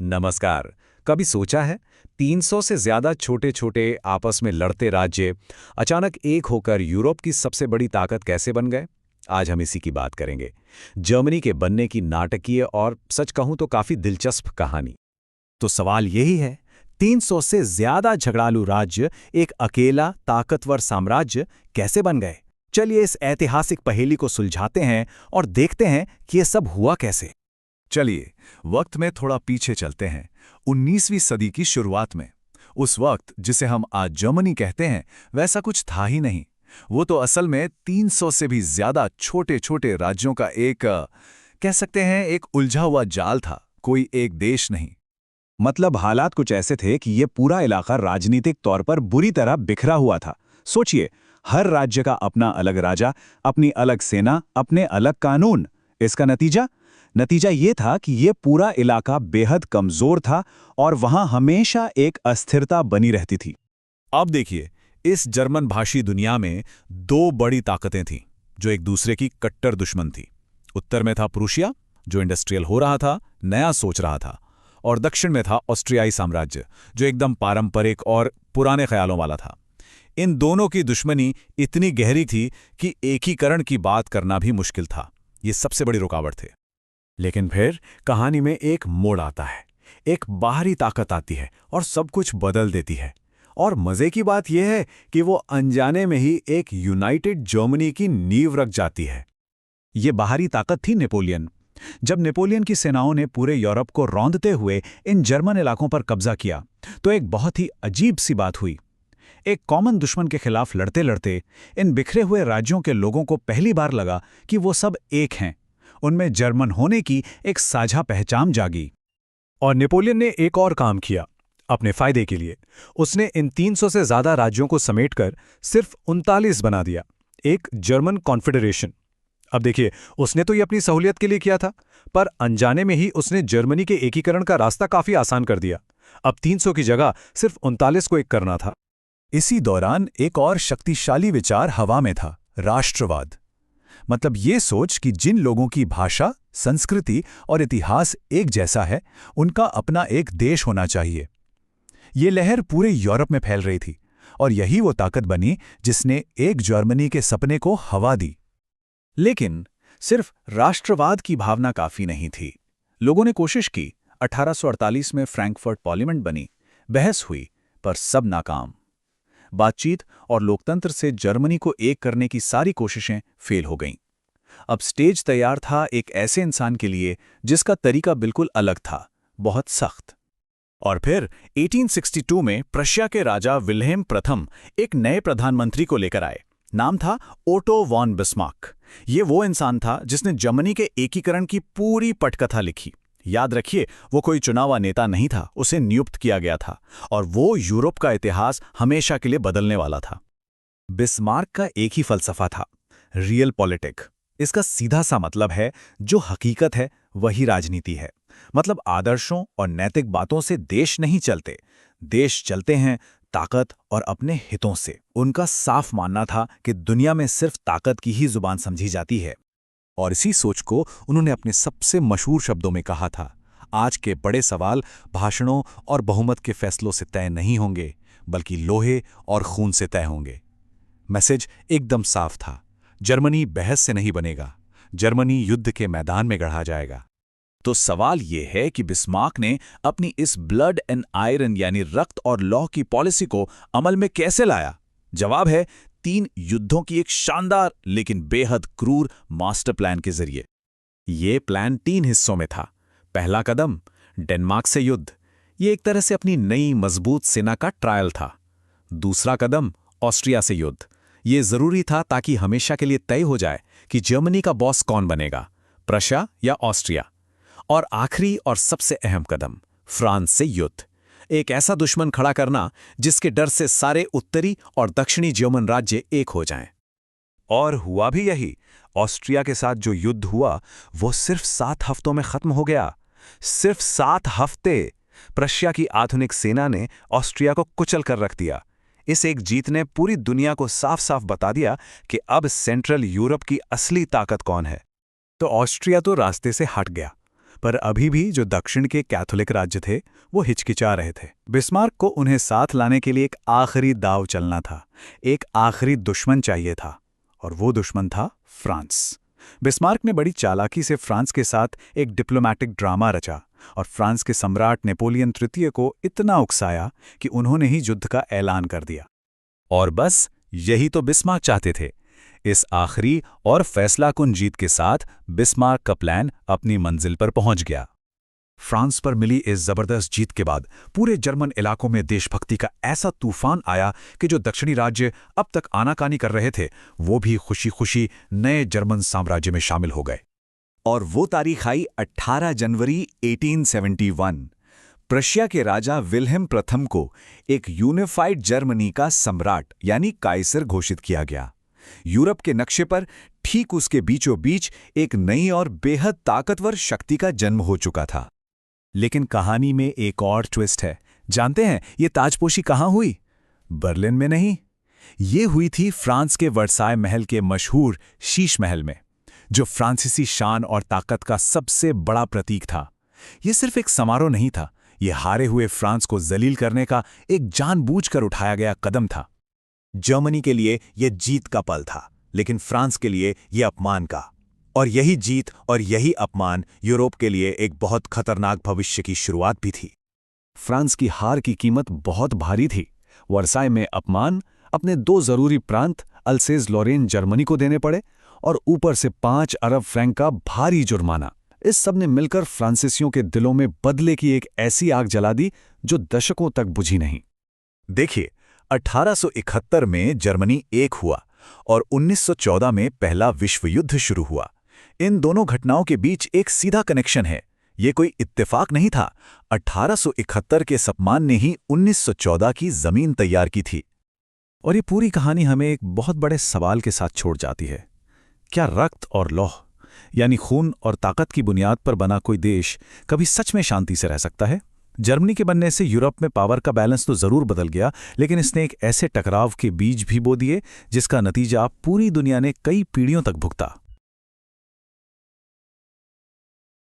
नमस्कार। कभी सोचा है 300 से ज्यादा छोटे छोटे आपस में लड़ते राज्य अचानक एक होकर यूरोप की सबसे बड़ी ताकत कैसे बन गए? आज हम इसी की बात करेंगे। जर्मनी के बनने की नाटकीय और सच कहूं तो काफी दिलचस्प कहानी। तो सवाल यही है, 300 से ज्यादा झगड़ालू राज्य एक अकेला ताकतवर साम्राज्य कैसे बन गए? चलिए इस ऐतिहासिक पहेली को सुलझाते हैं और देखते हैं कि ये सब हुआ कैसे। चलिए वक्त में थोड़ा पीछे चलते हैं, 19वीं सदी की शुरुआत में। उस वक्त जिसे हम आज जर्मनी कहते हैं, वैसा कुछ था ही नहीं। वो तो असल में 300 से भी ज्यादा छोटे छोटे राज्यों का एक कह सकते हैं एक उलझा हुआ जाल था, कोई एक देश नहीं। मतलब हालात कुछ ऐसे थे कि ये पूरा इलाका राजनीतिक तौर पर बुरी तरह बिखरा हुआ था। सोचिए, हर राज्य का अपना अलग राजा, अपनी अलग सेना, अपने अलग कानून। इसका नतीजा ये था कि ये पूरा इलाका बेहद कमजोर था और वहां हमेशा एक अस्थिरता बनी रहती थी। अब देखिए, इस जर्मन भाषी दुनिया में दो बड़ी ताकतें थीं जो एक दूसरे की कट्टर दुश्मन थी। उत्तर में था प्रूशिया, जो इंडस्ट्रियल हो रहा था, नया सोच रहा था, और दक्षिण में था ऑस्ट्रियाई साम्राज्य, जो एकदम पारंपरिक और पुराने ख्यालों वाला था। इन दोनों की दुश्मनी इतनी गहरी थी कि एकीकरण की बात करना भी मुश्किल था। ये सबसे बड़ी रुकावट थे। लेकिन फिर कहानी में एक मोड़ आता है। एक बाहरी ताकत आती है और सब कुछ बदल देती है। और मजे की बात यह है कि वो अनजाने में ही एक यूनाइटेड जर्मनी की नींव रख जाती है। ये बाहरी ताकत थी नेपोलियन। जब नेपोलियन की सेनाओं ने पूरे यूरोप को रौंदते हुए इन जर्मन इलाकों पर कब्जा किया, तो एक बहुत ही अजीब सी बात हुई। एक कॉमन दुश्मन के खिलाफ लड़ते लड़ते इन बिखरे हुए राज्यों के लोगों को पहली बार लगा कि वो सब एक हैं। उनमें जर्मन होने की एक साझा पहचान जागी। और नेपोलियन ने एक और काम किया अपने फायदे के लिए। उसने इन 300 से ज्यादा राज्यों को समेटकर सिर्फ 39 बना दिया, एक जर्मन कॉन्फेडरेशन। अब देखिए, उसने तो ये अपनी सहूलियत के लिए किया था, पर अनजाने में ही उसने जर्मनी के एकीकरण का रास्ता काफी आसान कर दिया। अब 300 की जगह सिर्फ 39 को एक करना था। इसी दौरान एक और शक्तिशाली विचार हवा में था, राष्ट्रवाद। मतलब ये सोच कि जिन लोगों की भाषा, संस्कृति और इतिहास एक जैसा है, उनका अपना एक देश होना चाहिए। ये लहर पूरे यूरोप में फैल रही थी, और यही वो ताकत बनी जिसने एक जर्मनी के सपने को हवा दी। लेकिन सिर्फ राष्ट्रवाद की भावना काफी नहीं थी। लोगों ने कोशिश की। 1848 में फ्रैंकफर्ट पार्लियामेंट बनी, बहस हुई, पर सब नाकाम। बातचीत और लोकतंत्र से जर्मनी को एक करने की सारी कोशिशें फेल हो गईं। अब स्टेज तैयार था एक ऐसे इंसान के लिए जिसका तरीका बिल्कुल अलग था, बहुत सख्त। और फिर 1862 में प्रशिया के राजा विल्हेम प्रथम एक नए प्रधानमंत्री को लेकर आए। नाम था ओटो वॉन बिस्मार्क। ये वो इंसान था जिसने जर्मनी के एकीकरण की पूरी पटकथा लिखी। याद रखिए, वो कोई चुनावा नेता नहीं था, उसे नियुक्त किया गया था, और वो यूरोप का इतिहास हमेशा के लिए बदलने वाला था। बिस्मार्क का एक ही फलसफा था, रियल पॉलिटिक। इसका सीधा सा मतलब है, जो हकीकत है वही राजनीति है। मतलब आदर्शों और नैतिक बातों से देश नहीं चलते, देश चलते हैं ताकत और अपने हितों से। उनका साफ मानना था कि दुनिया में सिर्फ ताकत की ही जुबान समझी जाती है। और इसी सोच को उन्होंने अपने सबसे मशहूर शब्दों में कहा था, आज के बड़े सवाल भाषणों और बहुमत के फैसलों से तय नहीं होंगे, बल्कि लोहे और खून से तय होंगे। मैसेज एकदम साफ था, जर्मनी बहस से नहीं बनेगा, जर्मनी युद्ध के मैदान में गढ़ा जाएगा। तो सवाल यह है कि बिस्मार्क ने अपनी इस ब्लड एंड आयरन यानी रक्त और लौह की पॉलिसी को अमल में कैसे लाया? जवाब है 3 युद्धों की एक शानदार लेकिन बेहद क्रूर मास्टर प्लान के जरिए। ये प्लान 3 हिस्सों में था। पहला कदम, डेनमार्क से युद्ध। ये एक तरह से अपनी नई मजबूत सेना का ट्रायल था। दूसरा कदम, ऑस्ट्रिया से युद्ध। ये जरूरी था ताकि हमेशा के लिए तय हो जाए कि जर्मनी का बॉस कौन बनेगा, प्रशिया या ऑस्ट्रिया। और आखिरी और सबसे अहम कदम, फ्रांस से युद्ध। एक ऐसा दुश्मन खड़ा करना जिसके डर से सारे उत्तरी और दक्षिणी जर्मन राज्य एक हो जाएं। और हुआ भी यही। ऑस्ट्रिया के साथ जो युद्ध हुआ वो सिर्फ 7 हफ्तों में खत्म हो गया। सिर्फ 7 हफ्ते। प्रशिया की आधुनिक सेना ने ऑस्ट्रिया को कुचल कर रख दिया। इस एक जीत ने पूरी दुनिया को साफ साफ बता दिया कि अब सेंट्रल यूरोप की असली ताकत कौन है। तो ऑस्ट्रिया तो रास्ते से हट गया, पर अभी भी जो दक्षिण के कैथोलिक राज्य थे वो हिचकिचा रहे थे। बिस्मार्क को उन्हें साथ लाने के लिए एक आखिरी दाव चलना था, एक आखिरी दुश्मन चाहिए था, और वो दुश्मन था फ्रांस। बिस्मार्क ने बड़ी चालाकी से फ्रांस के साथ एक डिप्लोमैटिक ड्रामा रचा और फ्रांस के सम्राट नेपोलियन तृतीय को इतना उकसाया कि उन्होंने ही युद्ध का ऐलान कर दिया। और बस यही तो बिस्मार्क चाहते थे। इस आखिरी और फैसलाकुन जीत के साथ बिस्मार्क का प्लान अपनी मंजिल पर पहुंच गया। फ्रांस पर मिली इस जबरदस्त जीत के बाद पूरे जर्मन इलाकों में देशभक्ति का ऐसा तूफान आया कि जो दक्षिणी राज्य अब तक आनाकानी कर रहे थे वो भी खुशी खुशी नए जर्मन साम्राज्य में शामिल हो गए। और वो तारीख आई 18 जनवरी 1871। प्रशिया के राजा विल्हेम प्रथम को एक यूनिफाइड जर्मनी का सम्राट यानी काइसर घोषित किया गया। यूरोप के नक्शे पर ठीक उसके बीचों बीच एक नई और बेहद ताकतवर शक्ति का जन्म हो चुका था। लेकिन कहानी में एक और ट्विस्ट है। जानते हैं ये ताजपोशी कहाँ हुई? बर्लिन में नहीं, ये हुई थी फ्रांस के वर्साय महल के मशहूर शीश महल में, जो फ्रांसीसी शान और ताकत का सबसे बड़ा प्रतीक था। ये सिर्फ एक समारोह नहीं था, ये हारे हुए फ्रांस को जलील करने का एक जानबूझकर उठाया गया कदम था। जर्मनी के लिए यह जीत का पल था, लेकिन फ्रांस के लिए यह अपमान का। और यही जीत और यही अपमान यूरोप के लिए एक बहुत खतरनाक भविष्य की शुरुआत भी थी। फ्रांस की हार की कीमत बहुत भारी थी। वर्साय में अपमान, अपने 2 जरूरी प्रांत अल्सेज लॉरेन जर्मनी को देने पड़े और ऊपर से 5 अरब फ्रैंक का भारी जुर्माना। इस सब ने मिलकर फ्रांसीसियों के दिलों में बदले की एक ऐसी आग जला दी जो दशकों तक बुझी नहीं। देखिए, 1871 में जर्मनी एक हुआ और 1914 में पहला विश्व युद्ध शुरू हुआ। इन दोनों घटनाओं के बीच एक सीधा कनेक्शन है। ये कोई इत्तेफाक नहीं था। 1871 के अपमान ने ही 1914 की जमीन तैयार की थी। और ये पूरी कहानी हमें एक बहुत बड़े सवाल के साथ छोड़ जाती है। क्या रक्त और लौह यानी खून और ताकत की बुनियाद पर बना कोई देश कभी सच में शांति से रह सकता है? जर्मनी के बनने से यूरोप में पावर का बैलेंस तो जरूर बदल गया, लेकिन इसने एक ऐसे टकराव के बीज भी बो दिए जिसका नतीजा पूरी दुनिया ने कई पीढ़ियों तक भुगता।